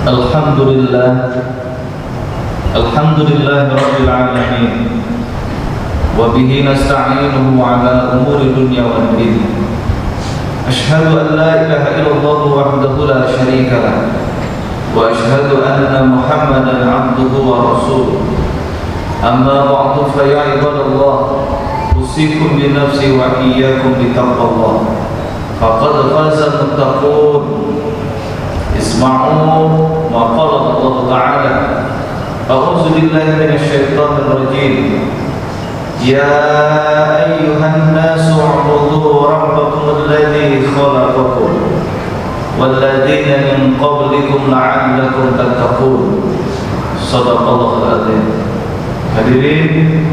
Alhamdulillah Rabbil Alamin. Wa bihi nasta'inuhu ala umuri dunya wad din. Ashhadu an la ilaha illallah wahdahu la syarika lah. Wa ashhadu anna Muhammadan abduhu wa rasuluh. Amma ba'du fa ya ibadallah, usikum bi nafsi wa iyyakum bi taqwallah. Faqad faza muttaqun. Isma'u ma qala Allah Ta'ala. A'udzu billahi minasy syaithanir rajim. Ya ayyuhan nasu u'budu rabbakum alladzi khalaqakum wal ladzina min qablikum la'allakum tattaqun. Shadaqallahul adzim. Hadirin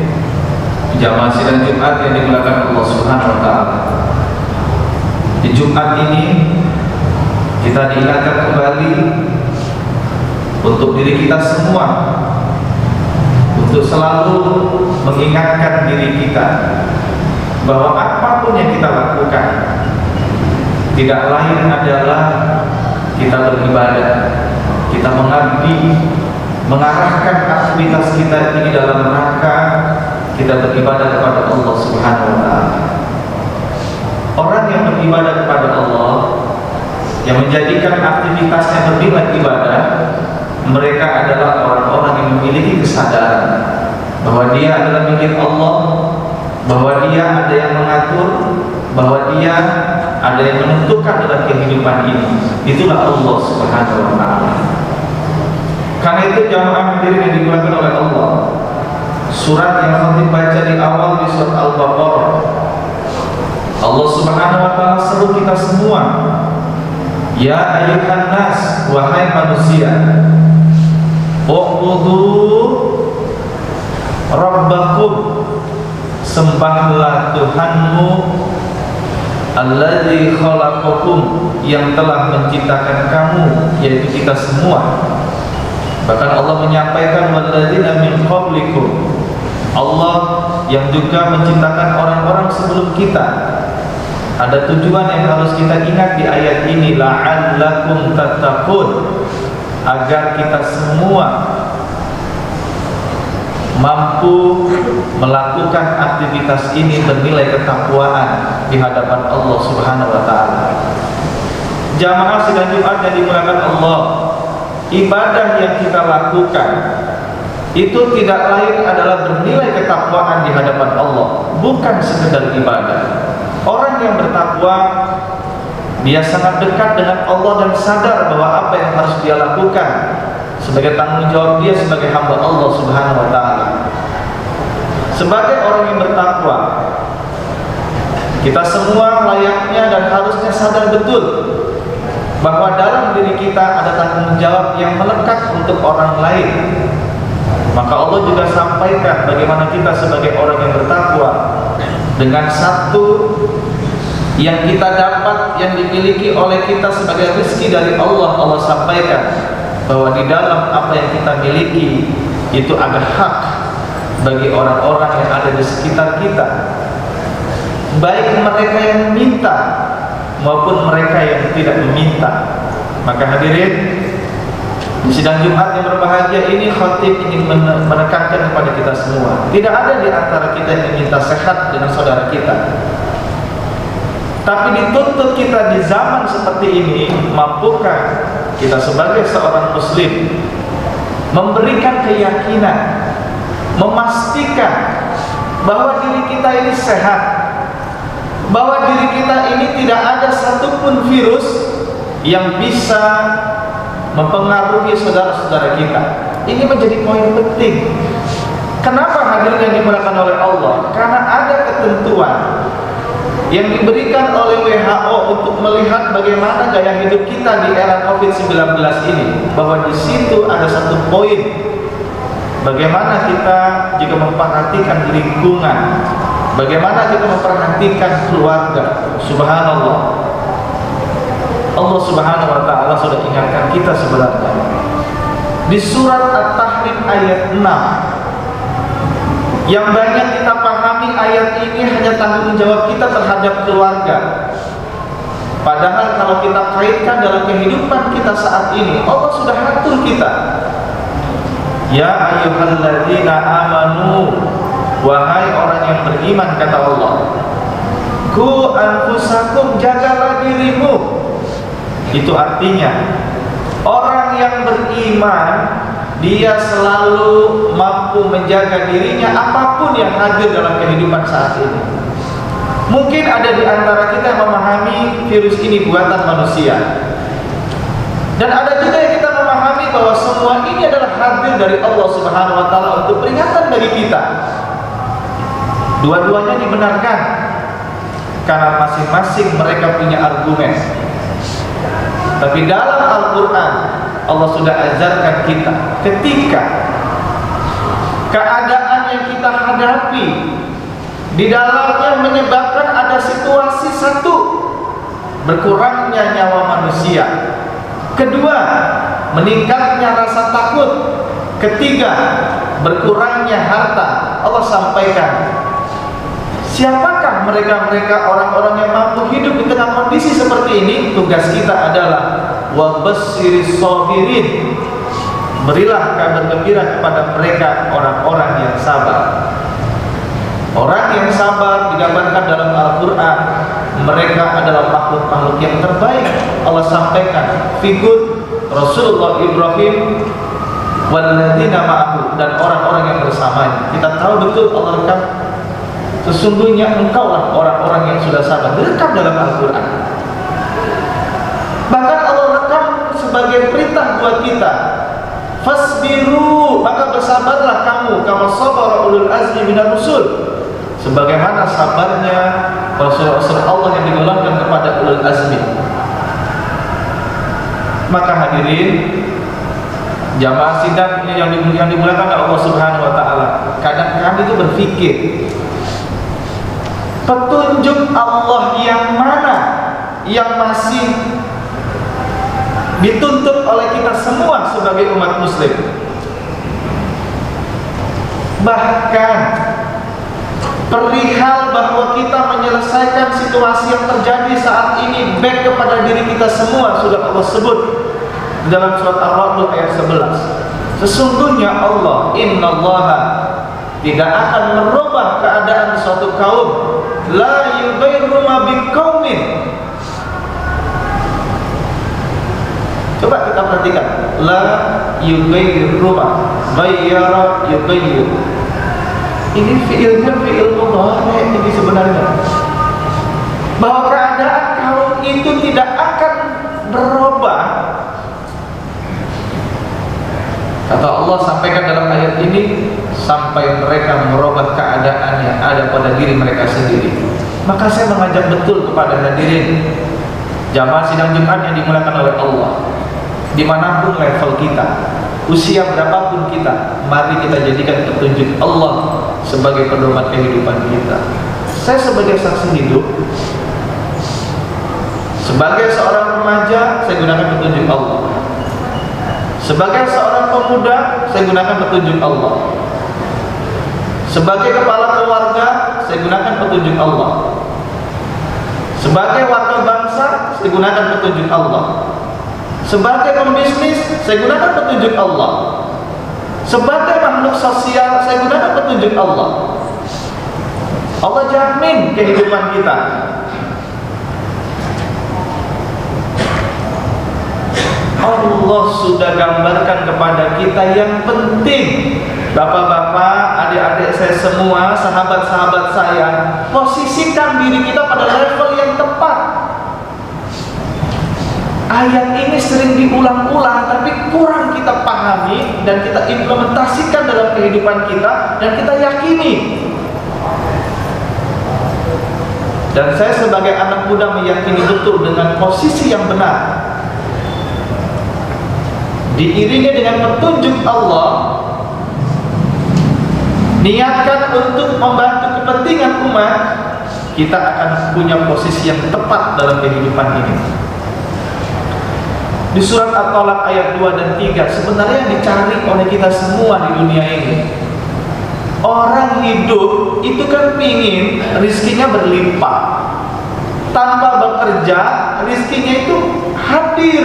jamaah sidang Jumat yang dimuliakan Allah Subhanahu wa taala. Di Jumat ini kita diingatkan kembali untuk diri kita semua, untuk selalu mengingatkan diri kita bahwa apapun yang kita lakukan tidak lain adalah kita beribadah, kita mengabdi, mengarahkan aktivitas kita ini dalam rangka kita beribadah kepada Allah Subhanahu wa taala. Orang yang beribadah kepada Allah, yang menjadikan aktivitasnya bernilai ibadah, mereka adalah orang-orang yang memiliki kesadaran bahwa dia adalah milik Allah, bahwa dia ada yang mengatur, bahwa dia ada yang menentukan dalam kehidupan ini. Itulah Allah Subhanahu wa taala. Karena itu jamaah hadirin yang dimuliakan oleh Allah, surat yang khatib baca di awal di surat Al-Baqarah, Allah Subhanahu wa taala seru kita semua. Ya ayyuhan nas, wahai manusia, u'budu rabbakum, sembahlah Tuhanmu, alladzi khalaqakum, yang telah menciptakan kamu, yaitu kita semua. Bahkan Allah menyampaikan walladzina min qablikum, Allah yang juga menciptakan orang-orang sebelum kita. Ada tujuan yang harus kita ingat di ayat ini, la'allakum tattaqun, agar kita semua mampu melakukan aktivitas ini bernilai ketakwaan di hadapan Allah Subhanahu wa taala. Jamaah sidang Jumat yang dimuliakan Allah, ibadah yang kita lakukan itu tidak lain adalah bernilai ketakwaan di hadapan Allah, bukan sekedar ibadah. Orang yang bertakwa, dia sangat dekat dengan Allah dan sadar bahwa apa yang harus dia lakukan sebagai tanggung jawab dia sebagai hamba Allah Subhanahu wa taala. Sebagai orang yang bertakwa, kita semua layaknya dan harusnya sadar betul bahwa dalam diri kita ada tanggung jawab yang melekat untuk orang lain. Maka Allah juga sampaikan bagaimana kita sebagai orang yang bertakwa dengan satu yang kita dapat, yang dimiliki oleh kita sebagai rezeki dari Allah. Allah sampaikan bahwa di dalam apa yang kita miliki itu ada hak bagi orang-orang yang ada di sekitar kita, baik mereka yang meminta maupun mereka yang tidak meminta. Maka hadirin, di sidang Jumat yang berbahagia ini, khatib ingin menekankan kepada kita semua, tidak ada di antara kita yang meminta sehat dengan saudara kita, tapi dituntut kita di zaman seperti ini, mampukah kita sebagai seorang muslim memberikan keyakinan, memastikan bahwa diri kita ini sehat, bahwa diri kita ini tidak ada satupun virus yang bisa mempengaruhi saudara-saudara kita. Ini menjadi poin penting. Kenapa hadirin yang dimuliakan oleh Allah? Karena ada ketentuan yang diberikan oleh WHO untuk melihat bagaimana gaya hidup kita di era COVID-19 ini, bahwa di situ ada satu poin, bagaimana kita juga memperhatikan lingkungan, bagaimana kita memperhatikan keluarga. Subhanallah, Allah Subhanahu wa taala sudah ingatkan kita sebenarnya di surat At-Tahrim ayat 6. Yang banyak kita pahami ayat ini hanya tanggung jawab kita terhadap keluarga. Padahal kalau kita kaitkan dalam kehidupan kita saat ini, Allah sudah atur kita. Ya ayyuhalladzina amanu, wahai orang yang beriman, kata Allah, ku anfusakum, jagalah dirimu. Itu artinya orang yang beriman, dia selalu mampu menjaga dirinya apapun yang hadir dalam kehidupan saat ini. Mungkin ada di antara kita yang memahami virus ini buatan manusia, dan ada juga yang kita memahami bahwa semua ini adalah hadir dari Allah Subhanahu wa Ta'ala untuk peringatan bagi kita. Dua-duanya dibenarkan karena masing-masing mereka punya argumen. Tapi dalam Al-Quran Allah sudah ajarkan kita, ketika keadaan yang kita hadapi di dalamnya menyebabkan ada situasi satu, berkurangnya nyawa manusia, kedua, meningkatnya rasa takut, ketiga, berkurangnya harta. Allah sampaikan, siapakah mereka-mereka orang-orang yang mampu hidup di tengah kondisi seperti ini? Tugas kita adalah wabasyiris sabirin, berilah kabar gembira kepada mereka orang-orang yang sabar. Orang yang sabar digambarkan dalam Al-Quran, mereka adalah makhluk-makhluk yang terbaik. Allah sampaikan figur Rasulullah Ibrahim walladzina ma'ahu, dan orang-orang yang bersamanya. Kita tahu betul Allah rekam, sesungguhnya engkaulah orang-orang yang sudah sabar, direkam dalam Al-Quran. Bahkan Allah rekam sebagai perintah buat kita, fasbiru, maka bersabarlah kamu, kama sabara ulul azmi minar rusul, sebagaimana sabarnya Rasul-Rasul Allah yang digolongkan kepada ulul azmi. Maka hadirin jamaah sidang yang dimuliakan oleh Allah Subhanahu wa Ta'ala, kadang kami itu berpikir, petunjuk Allah yang mana yang masih dituntut oleh kita semua sebagai umat muslim? Bahkan perihal bahwa kita menyelesaikan situasi yang terjadi saat ini back kepada diri kita semua, sudah Allah sebut dalam surat Al-Ra'd ayat 11. Sesungguhnya Allah, innallaha, tidak akan merubah keadaan suatu kaum, la yughayyiru ma biqaumin. Coba kita perhatikan, la yughayyiru ma, ghayyara yughayyiru. Ini fiilnya fiil mudhari ini sebenarnya, bahwa keadaan kaum itu tidak akan berubah. Kata Allah sampaikan dalam ayat ini, sampai mereka merubah keadaan yang ada pada diri mereka sendiri. Maka saya mengajak betul kepada hadirin jamaah sidang Jumat yang dimuliakan oleh Allah, dimanapun level kita, usia berapapun kita, mari kita jadikan petunjuk Allah sebagai pedoman kehidupan kita. Saya sebagai saksi hidup, sebagai seorang remaja, saya gunakan petunjuk Allah. Sebagai seorang pemuda, saya gunakan petunjuk Allah. Sebagai kepala keluarga, saya gunakan petunjuk Allah. Sebagai warga bangsa, saya gunakan petunjuk Allah. Sebagai pembisnis, saya gunakan petunjuk Allah. Sebagai makhluk sosial, saya gunakan petunjuk Allah. Allah jamin kehidupan kita. Allah sudah gambarkan kepada kita yang penting. Bapak-bapak, adik-adik saya semua, sahabat-sahabat saya, posisikan diri kita pada level yang tepat. Ayat ini sering diulang-ulang, tapi kurang kita pahami dan kita implementasikan dalam kehidupan kita, dan kita yakini. Dan saya sebagai anak muda meyakini betul dengan posisi yang benar, diiringi dengan petunjuk Allah, niatkan untuk membantu kepentingan umat, kita akan punya posisi yang tepat dalam kehidupan ini. Di surat At-Talaq ayat 2 dan 3, sebenarnya yang dicari oleh kita semua di dunia ini, orang hidup itu kan pingin rizkinya berlimpah. tanpa bekerja rizkinya itu hadir.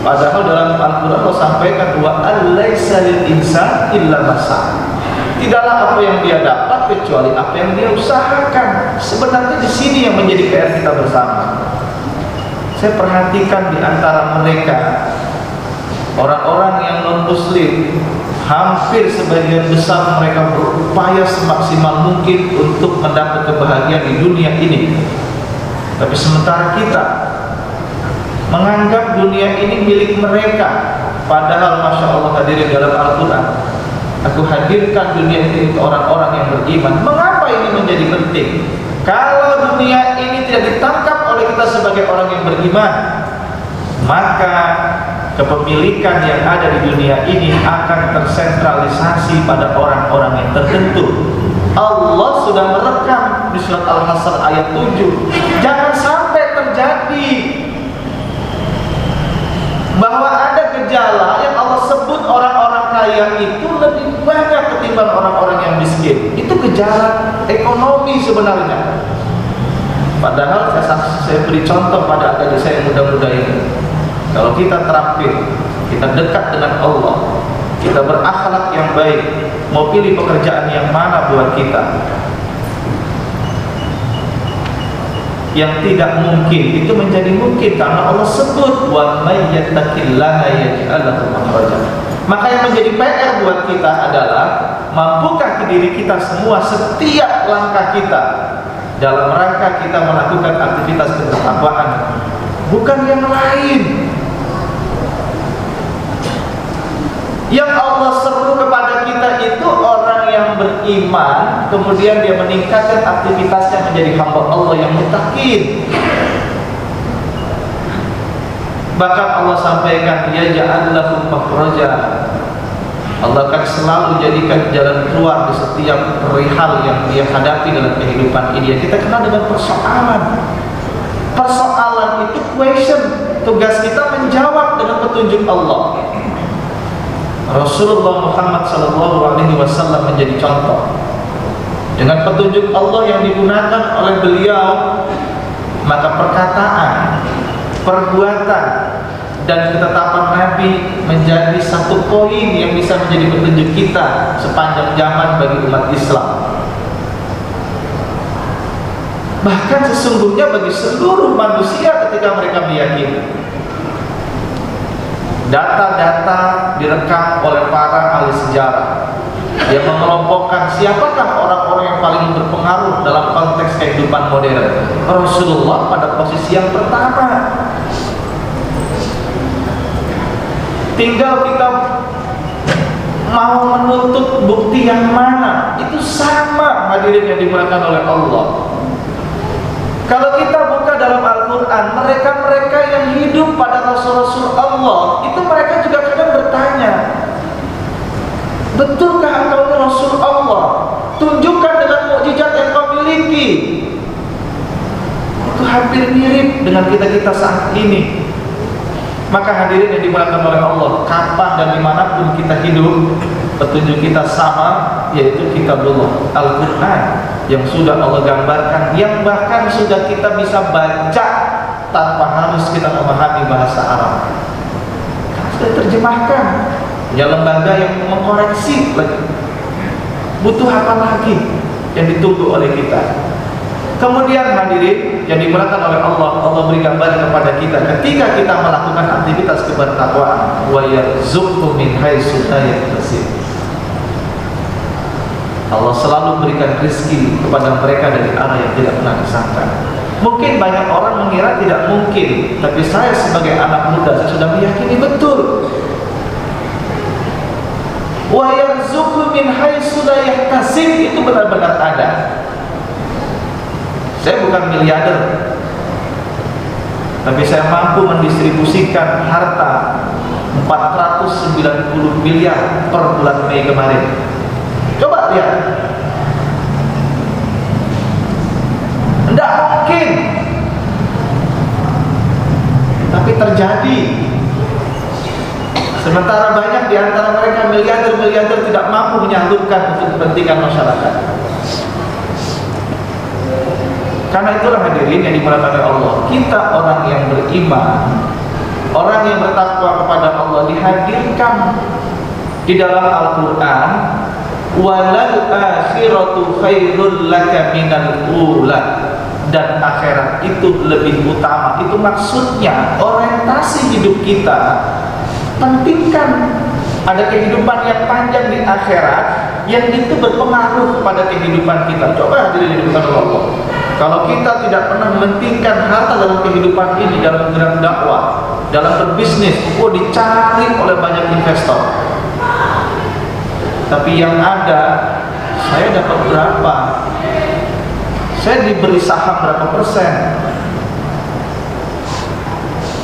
Padahal dalam Al-Quran Allah sampaikan wa alaysa lil insan illa masa. Tidaklah apa yang dia dapat kecuali apa yang dia usahakan. Sebenarnya di sini yang menjadi PR kita bersama. Saya perhatikan di antara mereka orang-orang yang non-muslim, hampir sebagian besar mereka berupaya semaksimal mungkin untuk mendapat kebahagiaan di dunia ini. Tapi sementara kita menganggap dunia ini milik mereka, padahal Masya Allah hadirin dalam Al-Quran, aku hadirkan dunia ini untuk orang-orang yang beriman. Mengapa ini menjadi penting? Kalau dunia ini tidak ditangkap oleh kita sebagai orang yang beriman, maka kepemilikan yang ada di dunia ini akan tersentralisasi pada orang-orang yang tertentu. Allah sudah merekam di surat Al-Hasr ayat 7. Jangan sampai terjadi bahwa ada gejala yang Allah sebut orang-orang kaya itu lebih banyak ketimbang orang-orang yang miskin. Itu gejala ekonomi sebenarnya. Padahal saya beri contoh pada adik saya yang muda-muda ini. Kalau kita terampil, kita dekat dengan Allah, kita berakhlak yang baik, mau pilih pekerjaan yang mana buat kita? Yang tidak mungkin itu menjadi mungkin karena Allah sebut wa may yattaqillaha yaj'al lahu makhraja. Maka yang menjadi PR buat kita adalah mampukah diri kita semua setiap langkah kita dalam rangka kita melakukan aktivitas ketakwaan, bukan yang lain. Yang Allah seru kepada kita itu orang yang beriman, kemudian dia meningkatkan aktivitasnya menjadi hamba Allah yang muttaqin. Bahkan Allah sampaikan ya ja'allahu makhraja. Allah akan selalu jadikan jalan keluar di setiap perihal yang dia hadapi dalam kehidupan ini. Kita kenal dengan persoalan. Persoalan itu question. Tugas kita menjawab dengan petunjuk Allah. Rasulullah Muhammad SAW menjadi contoh. Dengan petunjuk Allah yang digunakan oleh beliau, maka perkataan, perbuatan, dan ketetapan Nabi menjadi satu poin yang bisa menjadi petunjuk kita sepanjang zaman bagi umat Islam. Bahkan sesungguhnya bagi seluruh manusia ketika mereka meyakini. Data-data direkam oleh para ahli sejarah yang mengelompokkan siapakah orang-orang yang paling berpengaruh dalam konteks kehidupan modern. Rasulullah pada posisi yang pertama. Tinggal kita mau menuntut bukti yang mana, itu sama hadirin yang dimuliakan oleh Allah. Kalau kita buka dalam Al-Quran, mereka-mereka yang hidup pada Rasul-Rasul Allah, itu mereka juga kadang bertanya, betulkah engkau ini Rasul Allah? Tunjukkan dengan mukjizat yang kau miliki. Itu hampir mirip dengan kita-kita saat ini. Maka hadirin yang dimuliakan oleh Allah, kapan dan dimanapun kita hidup, petunjuk kita sama, yaitu kitabullah, Al-Quran, yang sudah Allah gambarkan, yang bahkan sudah kita bisa baca tanpa harus kita memahami bahasa Arab. Karena sudah terjemahkan. Ya, lembaga yang mengkoreksi lagi. Butuh apa lagi yang ditunggu oleh kita? Kemudian hadirin yang dimuliakan oleh Allah, Allah beri gambaran kepada kita ketika kita melakukan aktivitas kebertakwaan, wa yarzuqhu min haitsu la yahtasib. Allah selalu berikan rezeki kepada mereka dari arah yang tidak pernah disangka. Mungkin banyak orang mengira tidak mungkin, tapi saya sebagai anak muda saya sudah meyakini betul. Wa yarzuqhu min haitsu la yahtasib itu benar-benar ada. Saya bukan miliarder, tapi saya mampu mendistribusikan harta 490 miliar per bulan Mei kemarin. Coba lihat. Tidak mungkin, tapi terjadi. Sementara banyak di antara mereka miliarder-miliarder tidak mampu menyalurkan untuk kepentingan masyarakat. Karena itulah hadirin yang dimuliakan oleh Allah, kita orang yang beriman, orang yang bertakwa kepada Allah dihadirkan di dalam Al-Quran, walal akhiratu khairul laka minal ula, dan akhirat itu lebih utama. Itu maksudnya orientasi hidup kita, pentingkan ada kehidupan yang panjang di akhirat yang itu berpengaruh kepada kehidupan kita. Coba hadirin hidupkan Allah, kalau kita tidak pernah mementingkan harta dalam kehidupan ini, dalam gerak dakwah, dalam berbisnis, dicari oleh banyak investor, tapi yang ada saya dapat berapa, saya diberi saham berapa persen,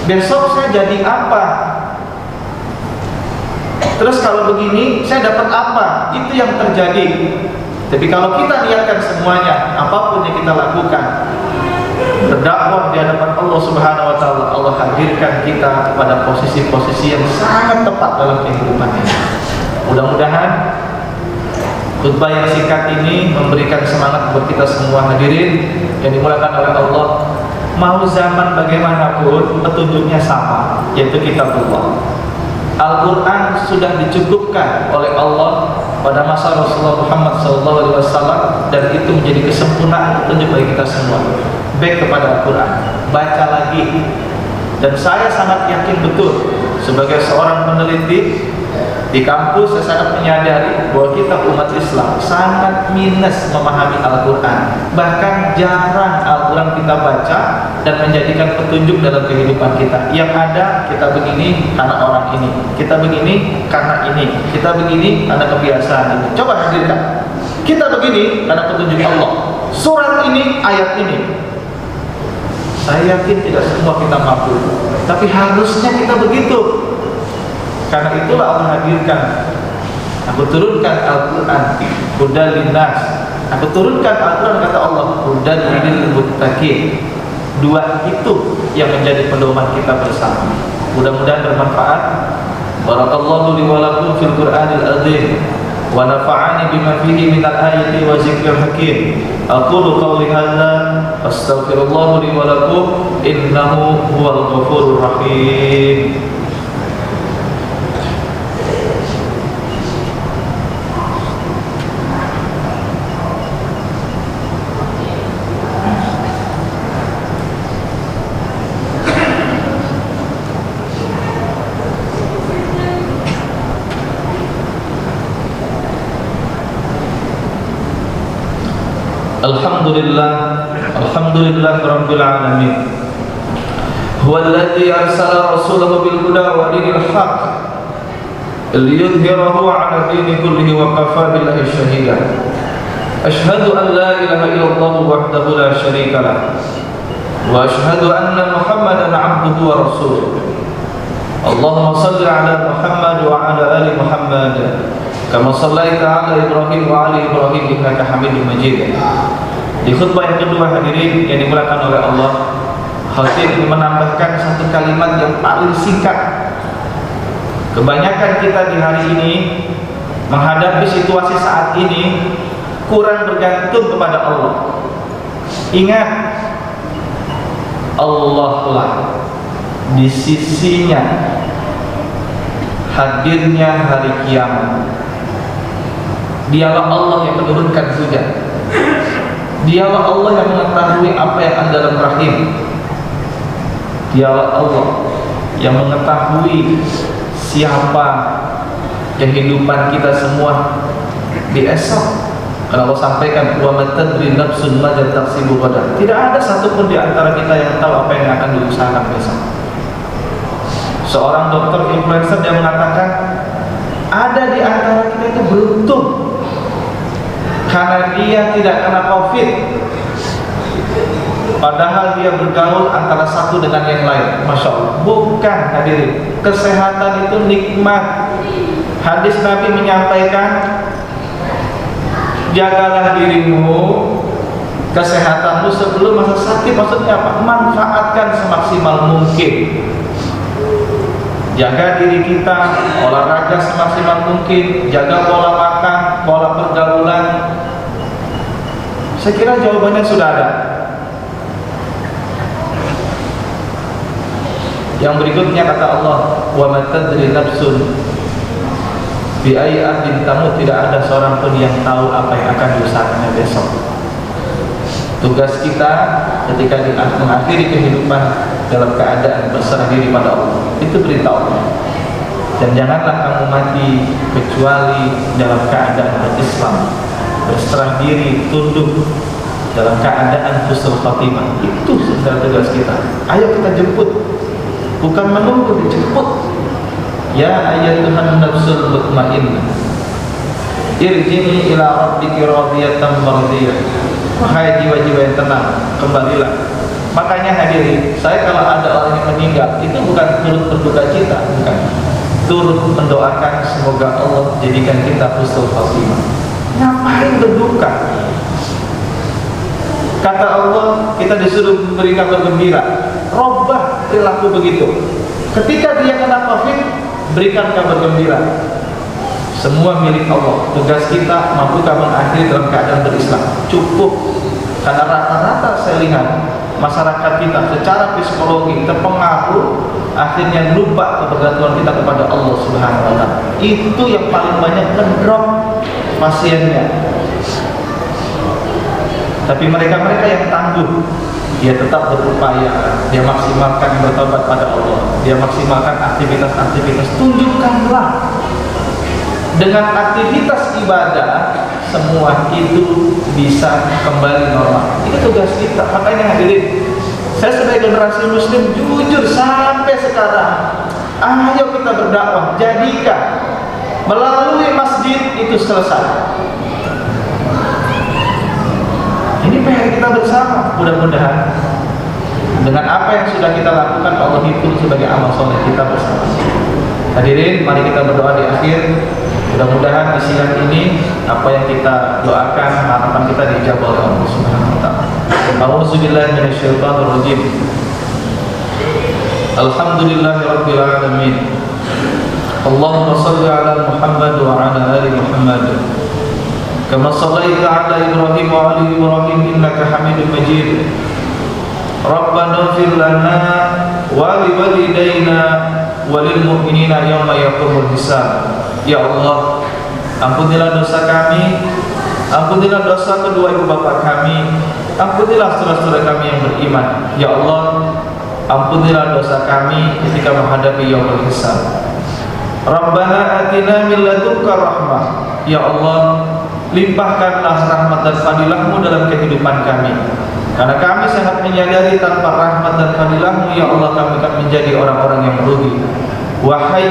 besok saya jadi apa, terus kalau begini saya dapat apa. Itu yang terjadi. Tapi kalau kita niatkan semuanya, apapun yang kita lakukan, berdakwah di hadapan Allah Subhanahu wa taala, Allah hadirkan kita pada posisi-posisi yang sangat tepat dalam kehidupan ini. Mudah-mudahan khutbah yang singkat ini memberikan semangat buat kita semua hadirin yang dimuliakan oleh Allah. Mau zaman bagaimanapun, petunjuknya sama, yaitu kitabullah. Al-Quran sudah dicukupkan oleh Allah pada masa Rasulullah Muhammad SAW, dan itu menjadi kesempurnaan petunjuk bagi kita semua. Baik kepada Al-Quran, baca lagi. Dan saya sangat yakin betul sebagai seorang peneliti di kampus, saya sangat menyadari bahwa kita umat Islam sangat minus memahami Al-Quran. Bahkan jarang Al-Quran kita baca dan menjadikan petunjuk dalam kehidupan kita. Yang ada kita begini karena orang ini, kita begini karena ini, kita begini karena kebiasaan ini. Coba hadirkan, kita begini karena petunjuk Allah, surat ini, ayat ini. Saya yakin tidak semua kita mampu, tapi harusnya kita begitu. Karena itulah Allah hadirkan, aku turunkan Al-Quran hudan linnas, aku turunkan Al-Quran, kata Allah, hudan lil muttaqin. Dua itu yang menjadi pedoman kita bersama. Mudah-mudahan bermanfaat. Barakallahu li wa lakum fil Qur'anil azim wa nafa'ani bima fihi minal ayati wa zikril hakim. Aqulu qawli hadza astaghfirullah li wa lakum innahu huwal ghafurur rahim. Alhamdulillah Rabbil Alamin. Huwallazi arsala rasulahu bil huda wa dinil haqq liyudhhirahu 'ala dini kullihi wa kafa billahi shahida. Ashhadu an la ilaha illallah wahdahu la syarika lah, wa ashhadu anna Muhammadan 'abduhu wa rasuluh. Allahumma shalli 'ala Muhammad wa 'ala ali Muhammad kama shallaita 'ala Ibrahim wa 'ala Ibrahim innaka Hamidum Majid. Di khutbah yang kedua hadirin yang dimuliakan oleh Allah, khatib menambahkan satu kalimat yang paling singkat. Kebanyakan kita di hari ini menghadapi situasi saat ini kurang bergantung kepada Allah. Ingat, Allah lah di sisinya hadirnya hari kiamat. Dialah Allah yang menurunkan hujan. Dialah Allah yang mengetahui apa yang ada dalam rahim. Dialah Allah yang mengetahui siapa kehidupan kita semua di esok. Kalau Allah sampaikan wa matadri nafsun ma taksibu ghadan. Tidak ada satupun di antara kita yang tahu apa yang akan diusahakan besok. Seorang dokter influencer yang mengatakan ada di antara kita itu beruntung karena dia tidak kena COVID, padahal dia bergaul antara satu dengan yang lain. Masya Allah. Bukan hadirin, kesehatan itu nikmat. Hadis Nabi menyampaikan, jagalah dirimu, kesehatanmu sebelum masa sakit. Maksudnya apa? Manfaatkan semaksimal mungkin. Jaga diri kita, olahraga semaksimal mungkin, jaga pola makan, pola pergaulan. Saya kira jawabannya sudah ada. Yang berikutnya kata Allah, wa ma tadri nafsun bi ayyi ardin tamut, tidak ada seorang pun yang tahu apa yang akan diusahakannya besok. Tugas kita ketika mengakhiri kehidupan dalam keadaan berserah diri pada Allah, itu perintah Allah. Dan janganlah kamu mati kecuali dalam keadaan berislam, berserah diri, tunduk, dalam keadaan husnul khatimah. Itu sebenarnya tugas kita. Ayo kita jemput, bukan menunggu, dijemput. Ya ayyatuhan nafsul mutmainnah, irji'i ila rabbiki radiyatan mardiyah. Wahai jiwa-jiwa yang tenang, kembalilah. Makanya hadirin, saya kalau ada orang yang meninggal, itu bukan turut berduka cita, bukan. Turut mendoakan semoga Allah jadikan kita husnul khatimah. Ngapain berduka? Kata Allah, kita disuruh memberi kabar gembira. Robah perilaku begitu. Ketika dia kena COVID, berikan kabar gembira. Semua milik Allah. Tugas kita mampukah mengakhiri dalam keadaan berislam? Cukup. Karena rata-rata saya lihat masyarakat kita secara psikologi terpengaruh, akhirnya lupa kebergantungan kita kepada Allah Subhanahu wa taala. Itu yang paling banyak ngedrop pasiennya. Tapi mereka-mereka yang tangguh, dia tetap berupaya, dia maksimalkan bertobat pada Allah, dia maksimalkan aktivitas-aktivitas. Tunjukkanlah dengan aktivitas ibadah, semua itu bisa kembali normal. Itu tugas kita. Makanya hadirin, saya sebagai generasi muslim jujur sampai sekarang, ayo kita berdakwah, jadikan melalui masjid itu selesai. Ini PR kita bersama. Mudah-mudahan dengan apa yang sudah kita lakukan, Allah hitung sebagai amal soleh kita bersama. Hadirin, mari kita berdoa di akhir. Mudah-mudahan di siang ini apa yang kita doakan, harapan kita dijawab oleh Allah Subhanahu wa taala. A'udzubillahi minasyaitonir rajim. Alhamdulillahirabbil alamin. Allahumma shalli ala Muhammad wa ala ali Muhammad. Kama shallaita ala Ibrahim wa ali Ibrahim innaka Hamidum Majid. Rabbana ighfir lana wa li walidayna wa lil mu'minina yawma yaqumul hisab. Ya Allah, ampunilah dosa kami, ampunilah dosa kedua ibu bapa kami, ampunilah saudara-saudara kami yang beriman. Ya Allah, ampunilah dosa kami ketika menghadapi yaumul hisab. Rabbana atina min ladunka rahmah. Ya Allah, limpahkanlah rahmat dan fadilah-Mu dalam kehidupan kami. Karena kami sangat menyadari tanpa rahmat dan fadilah-Mu, ya Allah, kami akan menjadi orang-orang yang merugi. Wahai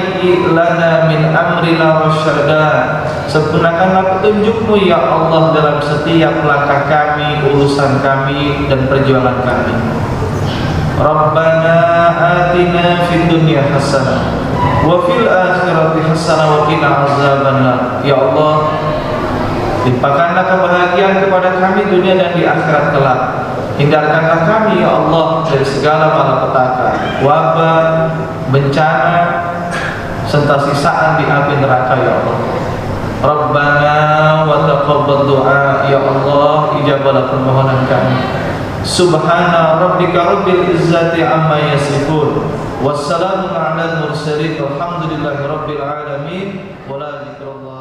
lana min amrina rasyada, sempurnakanlah petunjuk-Mu ya Allah dalam setiap langkah kami, urusan kami dan perjuangan kami. Rabbana atina fid dunya hasanah wa fil akhirati hasanah wa qina azabannar. Ya Allah, limpahkanlah kebahagiaan kepada kami dunia dan di akhirat kelak. Hindarkanlah kami ya Allah dari segala malapetaka, wabah, bencana, serta sisaan di api neraka ya Allah. Rabbana wa taqabbal du'a, ya Allah, ijabahlah permohonan kami. Subhana rabbika rabbil izzati amma yasifun, wassalamun ala mursalin, walhamdulillahi rabbil alamin, wala dzikrullah.